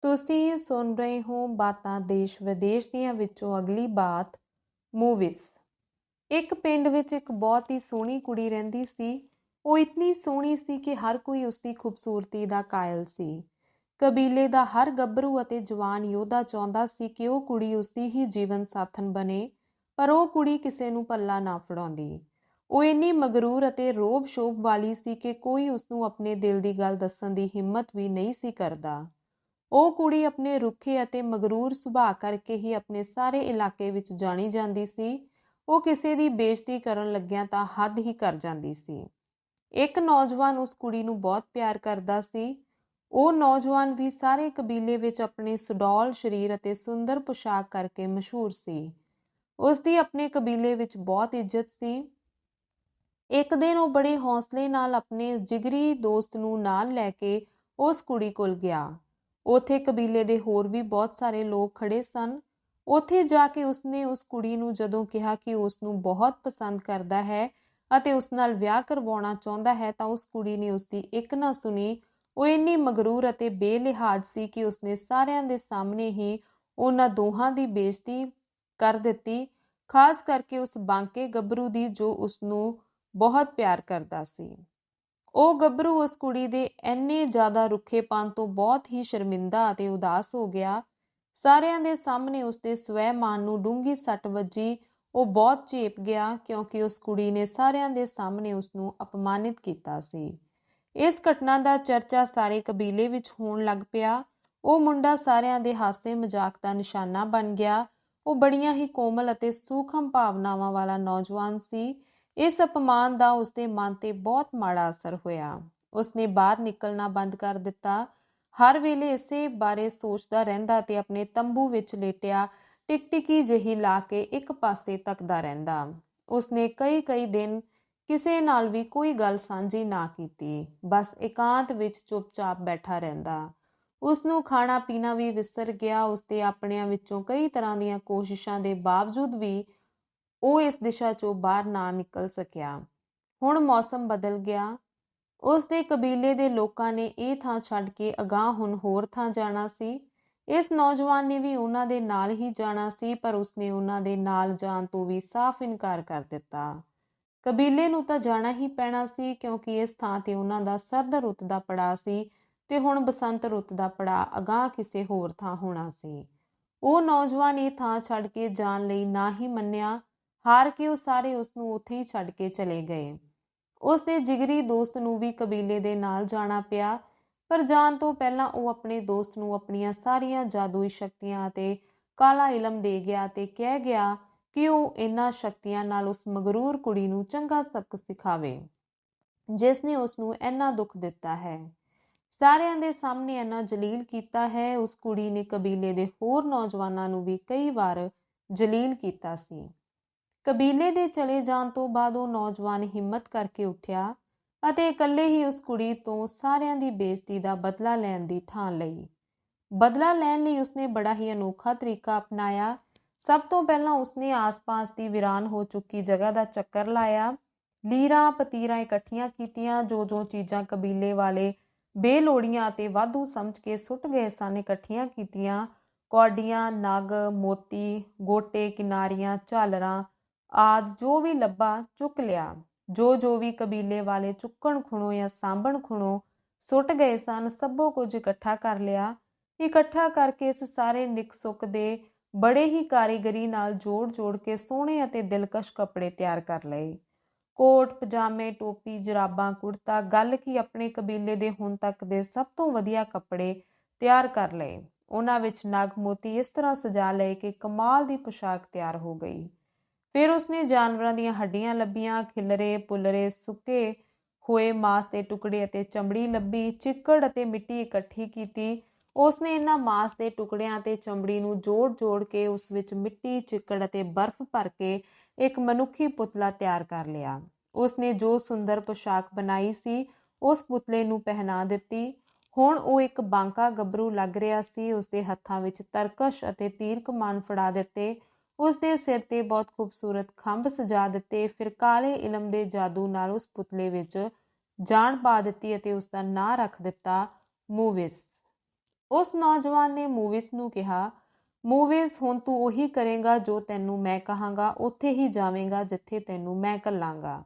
ਤੁਸੀਂ ਸੁਣ ਰਹੇ ਹੋ ਬਾਤਾਂ ਦੇਸ਼ ਵਿਦੇਸ਼ ਦੀਆਂ ਵਿੱਚੋਂ ਅਗਲੀ ਬਾਤ ਮੂਵੀਜ਼। ਇੱਕ ਪਿੰਡ ਵਿੱਚ ਇੱਕ ਬਹੁਤ ਹੀ ਸੋਹਣੀ ਕੁੜੀ ਰਹਿੰਦੀ ਸੀ। ਉਹ ਇਤਨੀ ਸੋਹਣੀ ਸੀ ਕਿ ਹਰ ਕੋਈ ਉਸਦੀ ਖੂਬਸੂਰਤੀ ਦਾ ਕਾਇਲ ਸੀ। ਕਬੀਲੇ ਦਾ ਹਰ ਗੱਭਰੂ ਅਤੇ ਜਵਾਨ ਯੋਧਾ ਚਾਹੁੰਦਾ ਸੀ ਕਿ ਉਹ ਕੁੜੀ ਉਸਦੀ ਹੀ ਜੀਵਨ ਸਾਥਣ ਬਣੇ, ਪਰ ਉਹ ਕੁੜੀ ਕਿਸੇ ਨੂੰ ਪੱਲਾ ਨਾ ਫੜਾਉਂਦੀ। ਉਹ ਇੰਨੀ ਮਗਰੂਰ ਅਤੇ ਰੋਬ ਸ਼ੋਭ ਵਾਲੀ ਸੀ ਕਿ ਕੋਈ ਉਸਨੂੰ ਆਪਣੇ ਦਿਲ ਦੀ ਗੱਲ ਦੱਸਣ ਦੀ ਹਿੰਮਤ ਵੀ ਨਹੀਂ ਸੀ ਕਰਦਾ। ਉਹ ਕੁੜੀ ਆਪਣੇ ਰੁੱਖੇ ਅਤੇ ਮਗਰੂਰ ਸੁਭਾਅ ਕਰਕੇ ਹੀ ਆਪਣੇ ਸਾਰੇ ਇਲਾਕੇ ਵਿੱਚ ਜਾਣੀ ਜਾਂਦੀ ਸੀ। ਉਹ ਕਿਸੇ ਦੀ ਬੇਇੱਜ਼ਤੀ ਕਰਨ ਲੱਗਿਆਂ ਤਾਂ ਹੱਦ ਹੀ ਕਰ ਜਾਂਦੀ ਸੀ। ਇੱਕ ਨੌਜਵਾਨ ਉਸ ਕੁੜੀ ਨੂੰ ਬਹੁਤ ਪਿਆਰ ਕਰਦਾ ਸੀ। ਉਹ ਨੌਜਵਾਨ ਵੀ ਸਾਰੇ ਕਬੀਲੇ ਵਿੱਚ ਆਪਣੇ ਸੁਡੌਲ ਸਰੀਰ ਅਤੇ ਸੁੰਦਰ ਪੁਸ਼ਾਕ ਕਰਕੇ ਮਸ਼ਹੂਰ ਸੀ। ਉਸ ਦੀ ਆਪਣੇ ਕਬੀਲੇ ਵਿੱਚ ਬਹੁਤ ਇੱਜ਼ਤ ਸੀ। ਇੱਕ ਦਿਨ ਉਹ ਬੜੇ ਹੌਸਲੇ ਨਾਲ ਆਪਣੇ ਜਿਗਰੀ ਦੋਸਤ ਨੂੰ ਨਾਲ ਲੈ ਕੇ ਉਸ ਕੁੜੀ ਕੋਲ ਗਿਆ। ਉੱਥੇ ਕਬੀਲੇ ਦੇ ਹੋਰ ਵੀ ਬਹੁਤ ਸਾਰੇ ਲੋਕ ਖੜੇ ਸਨ। ਉੱਥੇ ਜਾ ਕੇ ਉਸਨੇ ਉਸ ਕੁੜੀ ਨੂੰ ਜਦੋਂ ਕਿਹਾ ਕਿ ਉਸ ਨੂੰ ਬਹੁਤ ਪਸੰਦ ਕਰਦਾ ਹੈ ਅਤੇ ਉਸ ਨਾਲ ਵਿਆਹ ਕਰਵਾਉਣਾ ਚਾਹੁੰਦਾ ਹੈ, ਤਾਂ ਉਸ ਕੁੜੀ ਨੇ ਉਸਦੀ ਇੱਕ ਨਾ ਸੁਣੀ। ਉਹ ਇੰਨੀ ਮਗਰੂਰ ਅਤੇ ਬੇਲਿਹਾਜ਼ ਸੀ ਕਿ ਉਸਨੇ ਸਾਰਿਆਂ ਦੇ ਸਾਹਮਣੇ ਹੀ ਉਹਨਾਂ ਦੋਹਾਂ ਦੀ ਬੇਇੱਜ਼ਤੀ ਕਰ ਦਿੱਤੀ, ਖਾਸ ਕਰਕੇ ਉਸ ਬਾਂਕੇ ਗੱਭਰੂ ਦੀ ਜੋ ਉਸਨੂੰ ਬਹੁਤ ਪਿਆਰ ਕਰਦਾ ਸੀ। ਉਹ ਗੱਭਰੂ ਉਸ ਕੁੜੀ ਦੇ ਇੰਨੇ ਜ਼ਿਆਦਾ ਰੁੱਖੇਪਣ ਤੋਂ ਬਹੁਤ ਹੀ ਸ਼ਰਮਿੰਦਾ ਅਤੇ ਉਦਾਸ ਹੋ ਗਿਆ। ਸਾਰਿਆਂ ਦੇ ਸਾਹਮਣੇ ਉਸਦੇ ਸਵੈ-ਮਾਨ ਨੂੰ ਡੂੰਘੀ ਸੱਟ ਵੱਜੀ। ਉਹ ਬਹੁਤ ਝੇਪ ਗਿਆ ਕਿਉਂਕਿ ਉਸ ਕੁੜੀ ਨੇ ਸਾਰਿਆਂ ਦੇ ਸਾਹਮਣੇ ਉਸਨੂੰ ਅਪਮਾਨਿਤ ਕੀਤਾ ਸੀ। ਇਸ ਘਟਨਾ ਦਾ ਚਰਚਾ ਸਾਰੇ ਕਬੀਲੇ ਵਿੱਚ ਹੋਣ ਲੱਗ ਪਿਆ। ਉਹ ਮੁੰਡਾ ਸਾਰਿਆਂ ਦੇ ਹਾਸੇ ਮਜ਼ਾਕ ਦਾ ਨਿਸ਼ਾਨਾ ਬਣ ਗਿਆ। ਉਹ ਬੜੀਆਂ ਹੀ ਕੋਮਲ ਅਤੇ ਸੂਖਮ ਭਾਵਨਾਵਾਂ ਵਾਲਾ ਨੌਜਵਾਨ ਸੀ। ਇਸ ਅਪਮਾਨ ਦਾ ਉਸਦੇ ਮਨ ਤੇ ਬਹੁਤ ਮਾੜਾ ਅਸਰ ਹੋਇਆ। ਉਸਨੇ ਬਾਹਰ ਨਿਕਲਣਾ ਬੰਦ ਕਰ ਦਿੱਤਾ। ਹਰ ਵੇਲੇ ਇਸੇ ਬਾਰੇ ਸੋਚਦਾ ਰਹਿੰਦਾ ਤੇ ਆਪਣੇ ਤੰਬੂ ਵਿੱਚ ਲੇਟਿਆ ਟਿਕਟਿਕੀ ਜਿਹੀ ਲਾ ਕੇ ਇੱਕ ਪਾਸੇ ਤੱਕਦਾ ਰਹਿੰਦਾ। ਉਸਨੇ ਕਈ ਦਿਨ ਕਿਸੇ ਨਾਲ ਵੀ ਕੋਈ ਗੱਲ ਸਾਂਝੀ ਨਾ ਕੀਤੀ, ਬਸ ਇਕਾਂਤ ਵਿੱਚ ਚੁੱਪਚਾਪ ਬੈਠਾ ਰਹਿੰਦਾ। ਉਸਨੂੰ ਖਾਣਾ ਪੀਣਾ ਵੀ ਵਿਸਰ ਗਿਆ। ਉਸਦੇ ਆਪਣਿਆਂ ਵਿੱਚੋਂ ਕਈ ਤਰ੍ਹਾਂ ਦੀਆਂ ਕੋਸ਼ਿਸ਼ਾਂ ਦੇ ਬਾਵਜੂਦ ਵੀ ਉਹ ਇਸ ਦਿਸ਼ਾ 'ਚੋਂ ਬਾਹਰ ਨਾ ਨਿਕਲ ਸਕਿਆ। ਹੁਣ ਮੌਸਮ ਬਦਲ ਗਿਆ। ਉਸ ਦੇ ਕਬੀਲੇ ਦੇ ਲੋਕਾਂ ਨੇ ਇਹ ਥਾਂ ਛੱਡ ਕੇ ਅਗਾਂਹ ਹੁਣ ਹੋਰ ਥਾਂ ਜਾਣਾ ਸੀ। ਇਸ ਨੌਜਵਾਨ ਨੇ ਵੀ ਉਹਨਾਂ ਦੇ ਨਾਲ ਹੀ ਜਾਣਾ ਸੀ, ਪਰ ਉਸਨੇ ਉਹਨਾਂ ਦੇ ਨਾਲ ਜਾਣ ਤੋਂ ਵੀ ਸਾਫ਼ ਇਨਕਾਰ ਕਰ ਦਿੱਤਾ। ਕਬੀਲੇ ਨੂੰ ਤਾਂ ਜਾਣਾ ਹੀ ਪੈਣਾ ਸੀ ਕਿਉਂਕਿ ਇਸ ਥਾਂ ਤੇ ਉਹਨਾਂ ਦਾ ਸਰਦ ਰੁੱਤ ਦਾ ਪੜਾਅ ਸੀ ਤੇ ਹੁਣ ਬਸੰਤ ਰੁੱਤ ਦਾ ਪੜਾਅ ਅਗਾਂਹ ਕਿਸੇ ਹੋਰ ਥਾਂ ਹੋਣਾ ਸੀ। ਉਹ ਨੌਜਵਾਨ ਇਹ ਥਾਂ ਛੱਡ ਕੇ ਜਾਣ ਲਈ ਨਾ ਹੀ ਮੰਨਿਆ। ਹਾਰ ਕੇ ਉਹ ਸਾਰੇ ਉਸਨੂੰ ਉੱਥੇ ਹੀ ਛੱਡ ਕੇ ਚਲੇ ਗਏ। ਉਸ ਦੇ ਜਿਗਰੀ ਦੋਸਤ ਨੂੰ ਵੀ ਕਬੀਲੇ ਦੇ ਨਾਲ ਜਾਣਾ ਪਿਆ, ਪਰ ਜਾਣ ਤੋਂ ਪਹਿਲਾਂ ਉਹ ਆਪਣੇ ਦੋਸਤ ਨੂੰ ਆਪਣੀਆਂ ਸਾਰੀਆਂ ਜਾਦੂਈ ਸ਼ਕਤੀਆਂ ਅਤੇ ਕਾਲਾ ਇਲਮ ਦੇ ਗਿਆ ਤੇ ਕਹਿ ਗਿਆ ਕਿ ਉਹ ਇਹਨਾਂ ਸ਼ਕਤੀਆਂ ਨਾਲ ਉਸ ਮਗਰੂਰ ਕੁੜੀ ਨੂੰ ਚੰਗਾ ਸਬਕ ਸਿਖਾਵੇ ਜਿਸ ਨੇ ਉਸ ਨੂੰ ਇੰਨਾ ਦੁੱਖ ਦਿੱਤਾ ਹੈ, ਸਾਰਿਆਂ ਦੇ ਸਾਹਮਣੇ ਇੰਨਾ ਜਲੀਲ ਕੀਤਾ ਹੈ। ਉਸ ਕੁੜੀ ਨੇ ਕਬੀਲੇ ਦੇ ਹੋਰ ਨੌਜਵਾਨਾਂ ਨੂੰ ਵੀ ਕਈ ਵਾਰ ਜਲੀਲ ਕੀਤਾ ਸੀ। ਕਬੀਲੇ ਦੇ ਚਲੇ ਜਾਣ ਤੋਂ ਬਾਅਦ ਉਹ ਨੌਜਵਾਨ ਹਿੰਮਤ ਕਰਕੇ ਉੱਠਿਆ ਅਤੇ ਇਕੱਲੇ ਹੀ ਉਸ ਕੁੜੀ ਤੋਂ ਸਾਰਿਆਂ ਦੀ ਬੇਇੱਜ਼ਤੀ ਦਾ ਬਦਲਾ ਲੈਣ ਦੀ ਠਾਣ ਲਈ। ਬਦਲਾ ਲੈਣ ਲਈ ਉਸਨੇ ਬੜਾ ਹੀ ਅਨੋਖਾ ਤਰੀਕਾ ਅਪਣਾਇਆ। ਸਭ ਤੋਂ ਪਹਿਲਾਂ ਉਸਨੇ ਆਸ-ਪਾਸ ਦੀ ਵੀਰਾਨ ਹੋ ਚੁੱਕੀ ਜਗ੍ਹਾ ਦਾ ਚੱਕਰ ਲਾਇਆ। ਲੀਰਾਂ ਪਤੀਰਾਂ ਇਕੱਠੀਆਂ ਕੀਤੀਆਂ। ਜੋ ਚੀਜ਼ਾਂ ਕਬੀਲੇ ਵਾਲੇ ਬੇਲੋੜੀਆਂ ਅਤੇ ਵਾਧੂ ਸਮਝ ਕੇ ਸੁੱਟ ਗਏ ਸਨ ਇਕੱਠੀਆਂ ਕੀਤੀਆਂ। ਕੌਡੀਆਂ, ਨਗ, ਮੋਤੀ, ਗੋਟੇ, ਕਿਨਾਰੀਆਂ, ਝਾਲਰਾਂ ਆਦਿ ਜੋ ਵੀ ਲੱਭਾ ਚੁੱਕ ਲਿਆ। ਜੋ ਵੀ ਕਬੀਲੇ ਵਾਲੇ ਚੁੱਕਣ ਖੁਣੋ ਜਾਂ ਸਾਂਭਣ ਖੁਣੋ ਸੁੱਟ ਗਏ ਸਨ, ਸਭੋ ਕੁਝ ਇਕੱਠਾ ਕਰ ਲਿਆ। ਇਕੱਠਾ ਕਰਕੇ ਇਸ ਸਾਰੇ ਨਿੱਕ ਸੁੱਕ ਦੇ ਬੜੇ ਹੀ ਕਾਰੀਗਰੀ ਨਾਲ ਜੋੜ ਕੇ ਸੋਹਣੇ ਅਤੇ ਦਿਲਕਸ਼ ਕੱਪੜੇ ਤਿਆਰ ਕਰ ਲਏ। ਕੋਟ, ਪਜਾਮੇ, ਟੋਪੀ, ਜੁਰਾਬਾਂ, ਕੁੜਤਾ, ਗੱਲ ਕੀ ਆਪਣੇ ਕਬੀਲੇ ਦੇ ਹੁਣ ਤੱਕ ਦੇ ਸਭ ਤੋਂ ਵਧੀਆ ਕੱਪੜੇ ਤਿਆਰ ਕਰ ਲਏ। ਉਹਨਾਂ ਵਿੱਚ ਨਗ, ਮੋਤੀ ਇਸ ਤਰ੍ਹਾਂ ਸਜਾ ਲਏ ਕਿ ਕਮਾਲ ਦੀ ਪੁਸ਼ਾਕ ਤਿਆਰ ਹੋ ਗਈ। ਫਿਰ ਉਸਨੇ ਜਾਨਵਰਾਂ ਦੀਆਂ ਹੱਡੀਆਂ ਲੱਭੀਆਂ, ਖਿਲਰੇ ਪੁੱਲਰੇ ਸੁੱਕੇ ਹੋਏ ਮਾਸ ਦੇ ਟੁਕੜੇ ਅਤੇ ਚਮੜੀ ਲੱਭੀ। ਚਿੱਕੜ ਅਤੇ ਮਿੱਟੀ ਇਕੱਠੀ ਕੀਤੀ। ਉਸਨੇ ਇਹਨਾਂ ਮਾਸ ਦੇ ਟੁਕੜਿਆਂ ਅਤੇ ਚਮੜੀ ਨੂੰ ਜੋੜ ਕੇ ਉਸ ਵਿੱਚ ਮਿੱਟੀ, ਚਿੱਕੜ ਅਤੇ ਬਰਫ਼ ਭਰ ਕੇ ਇੱਕ ਮਨੁੱਖੀ ਪੁਤਲਾ ਤਿਆਰ ਕਰ ਲਿਆ। ਉਸਨੇ ਜੋ ਸੁੰਦਰ ਪੁਸ਼ਾਕ ਬਣਾਈ ਸੀ ਉਸ ਪੁਤਲੇ ਨੂੰ ਪਹਿਨਾ ਦਿੱਤੀ। ਹੁਣ ਉਹ ਇੱਕ ਬਾਂਕਾ ਗੱਭਰੂ ਲੱਗ ਰਿਹਾ ਸੀ। ਉਸਦੇ ਹੱਥਾਂ ਵਿੱਚ ਤਰਕਸ਼ ਅਤੇ ਤੀਰ ਕਮਾਨ ਫੜਾ ਦਿੱਤੇ। ਉਸਦੇ ਸਿਰ ਤੇ ਬਹੁਤ ਖੂਬਸੂਰਤ ਖੰਭ ਸਜਾ ਦਿੱਤੇ। ਫਿਰ ਕਾਲੇ ਇਲਮ ਦੇ ਜਾਦੂ ਨਾਲ ਉਸ ਪੁਤਲੇ ਵਿੱਚ ਜਾਨ ਪਾ ਦਿੱਤੀ ਅਤੇ ਉਸਦਾ ਨਾਂ ਰੱਖ ਦਿੱਤਾ ਮੂਵਿਸ। ਉਸ ਨੌਜਵਾਨ ਨੇ ਮੂਵਿਸ ਨੂੰ ਕਿਹਾ, ਮੂਵਿਸ ਹੁਣ ਤੂੰ ਉਹੀ ਕਰੇਗਾ ਜੋ ਤੈਨੂੰ ਮੈਂ ਕਹਾਂਗਾ, ਉੱਥੇ ਹੀ ਜਾਵੇਂਗਾ ਜਿੱਥੇ ਤੈਨੂੰ ਮੈਂ ਘੱਲਾਂਗਾ।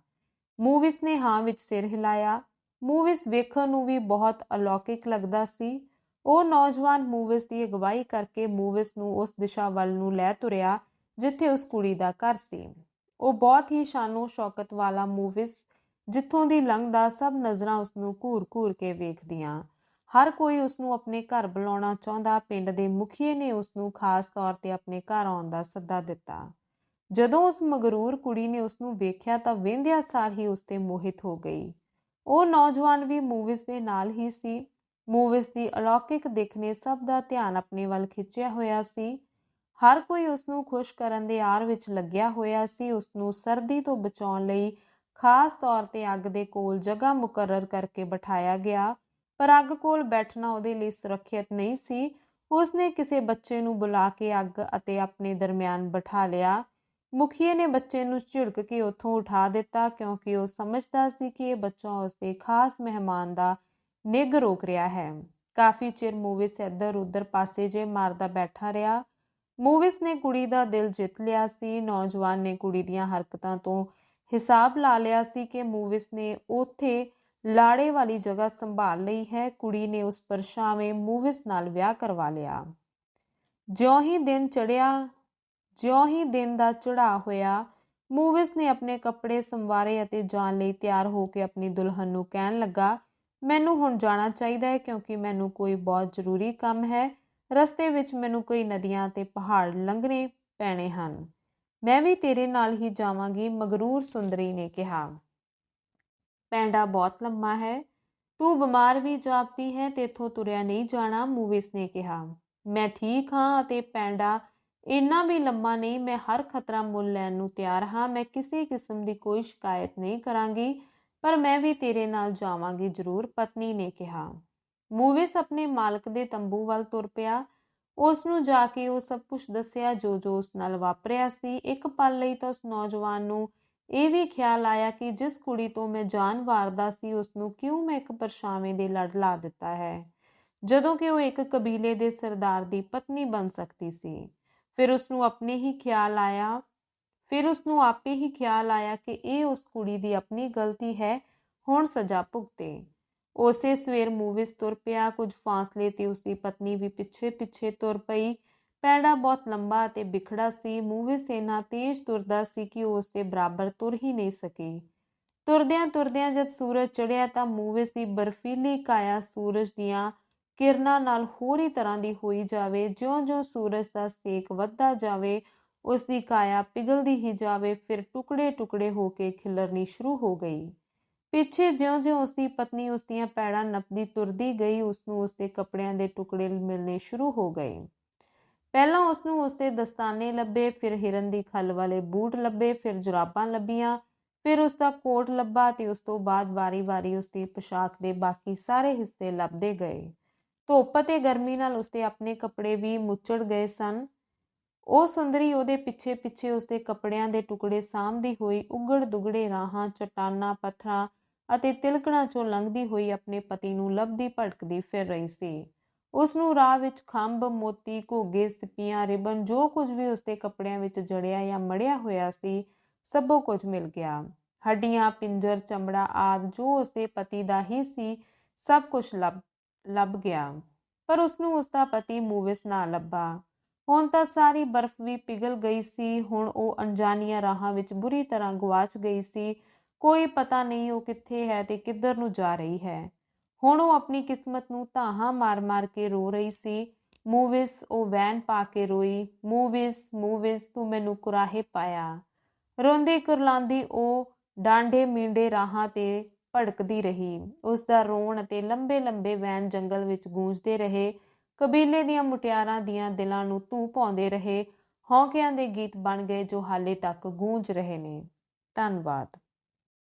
ਮੂਵਿਸ ਨੇ ਹਾਂ ਵਿੱਚ ਸਿਰ ਹਿਲਾਇਆ। ਮੂਵਿਸ ਵੇਖਣ ਨੂੰ ਵੀ ਬਹੁਤ ਅਲੌਕਿਕ ਲੱਗਦਾ ਸੀ। ਉਹ ਨੌਜਵਾਨ ਮੂਵਿਸ ਦੀ ਅਗਵਾਈ ਕਰਕੇ ਮੂਵਿਸ ਨੂੰ ਉਸ ਦਿਸ਼ਾ ਵੱਲ ਨੂੰ ਲੈ ਤੁਰਿਆ ਜਿੱਥੇ ਉਸ ਕੁੜੀ ਦਾ ਘਰ ਸੀ। ਉਹ ਬਹੁਤ ਹੀ ਸ਼ਾਨੋ ਸ਼ੌਕਤ ਵਾਲਾ ਮੂਵਿਸ ਜਿੱਥੋਂ ਦੀ ਲੰਘਦਾ ਸਭ ਨਜ਼ਰਾਂ ਉਸਨੂੰ ਘੂਰ-ਘੂਰ ਕੇ ਵੇਖਦੀਆਂ। ਹਰ ਕੋਈ ਉਸਨੂੰ ਆਪਣੇ ਘਰ ਬੁਲਾਉਣਾ ਚਾਹੁੰਦਾ। ਪਿੰਡ ਦੇ ਮੁਖੀਏ ਨੇ ਉਸਨੂੰ ਖਾਸ ਤੌਰ ਤੇ ਆਪਣੇ ਘਰ ਆਉਣ ਦਾ ਸੱਦਾ ਦਿੱਤਾ। ਜਦੋਂ ਉਸ ਮਗਰੂਰ ਕੁੜੀ ਨੇ ਉਸਨੂੰ ਵੇਖਿਆ ਤਾਂ ਵੇਂਦਿਆਂ ਸਾਰ ਹੀ ਉਸ ਤੇ ਮੋਹਿਤ ਹੋ ਗਈ। ਉਹ ਨੌਜਵਾਨ ਵੀ ਮੂਵਿਸ ਦੇ ਨਾਲ ਹੀ ਸੀ। ਮੂਵਿਸ ਦੀ ਅਲੌਕਿਕ ਦਿੱਖ ਨੇ ਸਭ ਦਾ ਧਿਆਨ ਆਪਣੇ ਵੱਲ ਖਿੱਚਿਆ ਹੋਇਆ ਸੀ। ਹਰ ਕੋਈ ਉਸਨੂੰ ਖੁਸ਼ ਕਰਨ ਦੇ ਆਰ ਵਿੱਚ ਲੱਗਿਆ ਹੋਇਆ ਸੀ। ਉਸਨੂੰ ਸਰਦੀ ਤੋਂ ਬਚਾਉਣ ਲਈ ਖਾਸ ਤੌਰ ਤੇ ਅੱਗ ਦੇ ਕੋਲ ਜਗ੍ਹਾ ਮੁਕਰਰ ਕਰਕੇ ਬਿਠਾਇਆ ਗਿਆ, ਪਰ ਅੱਗ ਕੋਲ ਬੈਠਣਾ ਉਹਦੇ ਲਈ ਸੁਰੱਖਿਅਤ ਨਹੀਂ ਸੀ। ਉਸਨੇ ਕਿਸੇ ਬੱਚੇ ਨੂੰ ਬੁਲਾ ਕੇ ਅੱਗ ਅਤੇ ਆਪਣੇ ਦਰਮਿਆਨ ਬਿਠਾ ਲਿਆ। ਮੁਖੀਏ ਨੇ ਬੱਚੇ ਨੂੰ ਝਿੜਕ ਕੇ ਉੱਥੋਂ ਉਠਾ ਦਿੱਤਾ ਕਿਉਂਕਿ ਉਹ ਸਮਝਦਾ ਸੀ ਕਿ ਇਹ ਬੱਚਾ ਉਸਦੇ ਖਾਸ ਮਹਿਮਾਨ ਦਾ ਨਿੱਘ ਰੋਕ ਰਿਹਾ ਹੈ। ਕਾਫੀ ਚਿਰ ਮੂਵਿਸ ਇੱਧਰ ਉੱਧਰ ਪਾਸੇ ਜੇ ਮਾਰਦਾ ਬੈਠਾ ਰਿਹਾ। ਮੂਵਿਸ ਨੇ ਕੁੜੀ ਦਾ ਦਿਲ ਜਿੱਤ ਲਿਆ ਸੀ। ਨੌਜਵਾਨ ਨੇ ਕੁੜੀ ਦੀਆਂ ਹਰਕਤਾਂ ਤੋਂ ਹਿਸਾਬ ਲਾ ਲਿਆ ਸੀ ਕਿ ਮੂਵਿਸ ਨੇ ਉੱਥੇ ਲਾੜੇ ਵਾਲੀ ਜਗ੍ਹਾ ਸੰਭਾਲ ਲਈ ਹੈ। ਕੁੜੀ ਨੇ ਉਸ ਪਰਛਾਵੇਂ ਮੂਵਿਸ ਨਾਲ ਵਿਆਹ ਕਰਵਾ ਲਿਆ। ਜਿਉਂ ਹੀ ਦਿਨ ਦਾ ਚੜ੍ਹਾਅ ਹੋਇਆ, ਮੂਵਿਸ ਨੇ ਆਪਣੇ ਕੱਪੜੇ ਸੰਵਾਰੇ ਅਤੇ ਜਾਣ ਲਈ ਤਿਆਰ ਹੋ ਕੇ ਆਪਣੀ ਦੁਲਹਨ ਨੂੰ ਕਹਿਣ ਲੱਗਾ, ਮੈਨੂੰ ਹੁਣ ਜਾਣਾ ਚਾਹੀਦਾ ਹੈ ਕਿਉਂਕਿ ਮੈਨੂੰ ਕੋਈ ਬਹੁਤ ਜ਼ਰੂਰੀ ਕੰਮ ਹੈ। ਰਸਤੇ ਵਿੱਚ ਮੈਨੂੰ ਕਈ ਨਦੀਆਂ ਤੇ ਪਹਾੜ ਲੰਘਣੇ ਪੈਣੇ ਹਨ। ਮੈਂ ਵੀ ਤੇਰੇ ਨਾਲ ਹੀ ਜਾਵਾਂਗੀ। ਮਗਰੂਰ ਸੁੰਦਰੀ ਨੇ ਕਿਹਾ, ਪੈਂਡਾ ਬਹੁਤ ਲੰਮਾ ਹੈ, ਤੂੰ ਬਿਮਾਰ ਵੀ ਜਾਪਦੀ ਹੈ ਤੇ ਇੱਥੋਂ ਤੁਰਿਆ ਨਹੀਂ ਜਾਣਾ। ਮੂਵਿਸ ਨੇ ਕਿਹਾ, ਮੈਂ ਠੀਕ ਹਾਂ ਅਤੇ ਪੈਂਡਾ ਇੰਨਾ ਵੀ ਲੰਮਾ ਨਹੀਂ। ਮੈਂ ਹਰ ਖਤਰਾ ਮੁੱਲ ਲੈਣ ਨੂੰ ਤਿਆਰ ਹਾਂ। ਮੈਂ ਕਿਸੇ ਕਿਸਮ ਦੀ ਕੋਈ ਸ਼ਿਕਾਇਤ ਨਹੀਂ ਕਰਾਂਗੀ, ਪਰ ਮੈਂ ਵੀ ਤੇਰੇ ਨਾਲ ਜਾਵਾਂਗੀ ਜ਼ਰੂਰ, ਪਤਨੀ ਨੇ ਕਿਹਾ। ਮੂਵਿਸ ਆਪਣੇ ਮਾਲਕ ਦੇ ਤੰਬੂ ਵੱਲ ਤੁਰ ਪਿਆ। ਉਸ ਨੂੰ ਜਾ ਕੇ ਉਹ ਸਭ ਕੁਝ ਦੱਸਿਆ ਜੋ ਉਸ ਨਾਲ ਵਾਪਰਿਆ ਸੀ। ਇੱਕ ਪਲ ਲਈ ਤਾਂ ਉਸ ਨੌਜਵਾਨ ਨੂੰ ਇਹ ਵੀ ਖਿਆਲ ਆਇਆ ਕਿ ਜਿਸ ਕੁੜੀ ਤੋਂ ਮੈਂ ਜਾਨ ਵਾਰਦਾ ਸੀ ਉਸਨੂੰ ਕਿਉਂ ਮੈਂ ਇੱਕ ਪਰਛਾਵੇਂ ਦੇ ਲੜ ਲਾ ਦਿੱਤਾ ਹੈ, ਜਦੋਂ ਕਿ ਉਹ ਇੱਕ ਕਬੀਲੇ ਦੇ ਸਰਦਾਰ ਦੀ ਪਤਨੀ ਬਣ ਸਕਦੀ ਸੀ। ਫਿਰ ਉਸਨੂੰ ਆਪੇ ਹੀ ਖਿਆਲ ਆਇਆ ਕਿ ਇਹ ਉਸ ਕੁੜੀ ਦੀ ਆਪਣੀ ਗਲਤੀ ਹੈ, ਹੁਣ ਸਜ਼ਾ ਭੁਗਤੇ। ਉਸੇ ਸਵੇਰ ਮੂਵਿਸ ਤੁਰ ਪਿਆ। ਕੁਝ ਫਾਸਲੇ ਤੇ ਉਸਦੀ ਪਤਨੀ ਵੀ ਪਿੱਛੇ ਪਿੱਛੇ ਤੁਰ ਪਈ। ਪੈਂਡਾ ਬਹੁਤ ਲੰਬਾ ਅਤੇ ਬਿਖੜਾ ਸੀ। ਮੂਵਿਸ ਇੰਨਾ ਤੇਜ਼ ਤੁਰਦਾ ਸੀ ਕਿ ਉਹ ਉਸਦੇ ਬਰਾਬਰ ਤੁਰ ਹੀ ਨਹੀਂ ਸਕੀ। ਤੁਰਦਿਆਂ ਤੁਰਦਿਆਂ ਜਦ ਸੂਰਜ ਚੜ੍ਹਿਆ ਤਾਂ ਮੂਵਿਸ ਦੀ ਬਰਫੀਲੀ ਕਾਇਆ ਸੂਰਜ ਦੀਆਂ ਕਿਰਨਾਂ ਨਾਲ ਹੋਰ ਹੀ ਤਰ੍ਹਾਂ ਦੀ ਹੋਈ ਜਾਵੇ। ਜਿਉਂ-ਜਿਉਂ ਸੂਰਜ ਦਾ ਸੇਕ ਵੱਧਦਾ ਜਾਵੇ ਉਸਦੀ ਕਾਇਆ ਪਿਘਲਦੀ ਹੀ ਜਾਵੇ, ਫਿਰ ਟੁਕੜੇ-ਟੁਕੜੇ ਹੋ ਕੇ ਖਿਲਰਨੀ ਸ਼ੁਰੂ ਹੋ ਗਈ। ਪਿੱਛੇ ਜਿਉਂ-ਜਿਉਂ ਉਸਦੀ ਪਤਨੀ ਉਸਦੀਆਂ ਪੈੜਾਂ ਨੱਪਦੀ ਤੁਰਦੀ ਗਈ, ਉਸਨੂੰ ਉਸਦੇ ਕੱਪੜਿਆਂ ਦੇ ਟੁਕੜੇ ਮਿਲਣੇ ਸ਼ੁਰੂ ਹੋ ਗਏ। ਪਹਿਲਾਂ ਉਸਨੂੰ ਉਸਦੇ ਦਸਤਾਨੇ ਲੱਭੇ, ਫਿਰ ਹਿਰਨ ਦੀ ਖੱਲ ਵਾਲੇ ਬੂਟ ਲੱਭੇ, ਫਿਰ ਜੁਰਾਬਾਂ ਲੱਭੀਆਂ, ਫਿਰ ਉਸਦਾ ਕੋਟ ਲੱਭਾ ਤੇ ਉਸ ਤੋਂ ਬਾਅਦ ਵਾਰੀ-ਵਾਰੀ ਉਸਦੀ ਪੋਸ਼ਾਕ ਦੇ ਬਾਕੀ ਸਾਰੇ ਹਿੱਸੇ ਲੱਭਦੇ ਗਏ। ਧੁੱਪ ਅਤੇ ਗਰਮੀ ਨਾਲ ਉਸਦੇ ਆਪਣੇ ਕੱਪੜੇ ਵੀ ਮੁੱਚੜ ਗਏ ਸਨ। ਉਹ ਸੁੰਦਰੀ ਉਹਦੇ ਪਿੱਛੇ-ਪਿੱਛੇ ਉਸਦੇ ਕੱਪੜਿਆਂ ਦੇ ਟੁਕੜੇ ਸਾਂਭਦੀ ਹੋਈ ਉੱਗੜ ਦੁਗੜੇ ਰਾਹਾਂ, ਚਟਾਨਾਂ, ਪੱਥਰਾਂ ਅਤੇ ਤਿਲਕਣਾਂ ਚੋਂ ਲੰਘਦੀ ਹੋਈ ਆਪਣੇ ਪਤੀ ਨੂੰ ਲੱਭਦੀ ਭਟਕਦੀ ਫਿਰ ਰਹੀ ਸੀ। ਉਸਨੂੰ ਰਾਹ ਵਿੱਚ ਖੰਭ, ਮੋਤੀ, ਘੋਗੇ, ਸਿੱਪੀਆਂ, ਰਿਬਨ, ਜੋ ਕੁਝ ਵੀ ਉਸਦੇ ਕੱਪੜਿਆਂ ਵਿੱਚ ਜੜਿਆ ਜਾਂ ਮੜਿਆ ਹੋਇਆ ਸੀ, ਸਭੋ ਕੁਝ ਮਿਲ ਗਿਆ। ਹੱਡੀਆਂ, ਪਿੰਜਰ, ਚਮੜਾ ਆਦਿ ਜੋ ਉਸਦੇ ਪਤੀ ਦਾ ਹੀ ਸੀ, ਸਭ ਕੁਝ ਲੱਭ ਗਿਆ, ਪਰ ਉਸਨੂੰ ਉਸਦਾ ਪਤੀ ਮੂਵਿਸ ਨਾ ਲੱਭਾ। ਹੁਣ ਤਾਂ ਸਾਰੀ ਬਰਫ਼ ਵੀ ਪਿਘਲ ਗਈ ਸੀ। ਹੁਣ ਉਹ ਅਣਜਾਣੀਆਂ ਰਾਹਾਂ ਵਿੱਚ ਬੁਰੀ ਤਰ੍ਹਾਂ ਗੁਆਚ ਗਈ ਸੀ। ਕੋਈ ਪਤਾ ਨਹੀਂ ਉਹ ਕਿੱਥੇ ਹੈ ਤੇ ਕਿੱਧਰ ਨੂੰ ਜਾ ਰਹੀ ਹੈ। ਹੁਣ ਉਹ ਆਪਣੀ ਕਿਸਮਤ ਨੂੰ ਧਾਹਾਂ ਮਾਰ-ਮਾਰ ਕੇ ਰੋ ਰਹੀ ਸੀ। ਮੂਵਿਸ, ਉਹ ਵੈਣ ਪਾ ਕੇ ਰੋਈ, ਮੂਵਿਸ, ਮੂਵਿਸ, ਤੂੰ ਮੈਨੂੰ ਕੁਰਾਹੇ ਪਾਇਆ। ਰੋਂਦੀ ਕੁਰਲਾਉਂਦੀ ਉਹ ਡਾਂਢੇ ਮੀਂਢੇ ਰਾਹਾਂ ਤੇ ਭੜਕਦੀ ਰਹੀ। ਉਸਦਾ ਰੋਣ ਅਤੇ ਲੰਬੇ-ਲੰਬੇ ਵੈਣ ਜੰਗਲ ਵਿੱਚ ਗੂੰਜਦੇ ਰਹੇ। ਕਬੀਲੇ ਦੀਆਂ ਮੁਟਿਆਰਾਂ ਦੀਆਂ ਦਿਲਾਂ ਨੂੰ ਧੂਹ ਪਾਉਂਦੇ ਰਹੇ। ਹੌਕਿਆਂ ਦੇ ਗੀਤ ਬਣ ਗਏ ਜੋ ਹਾਲੇ ਤੱਕ ਗੂੰਜ ਰਹੇ ਨੇ। ਧੰਨਵਾਦ।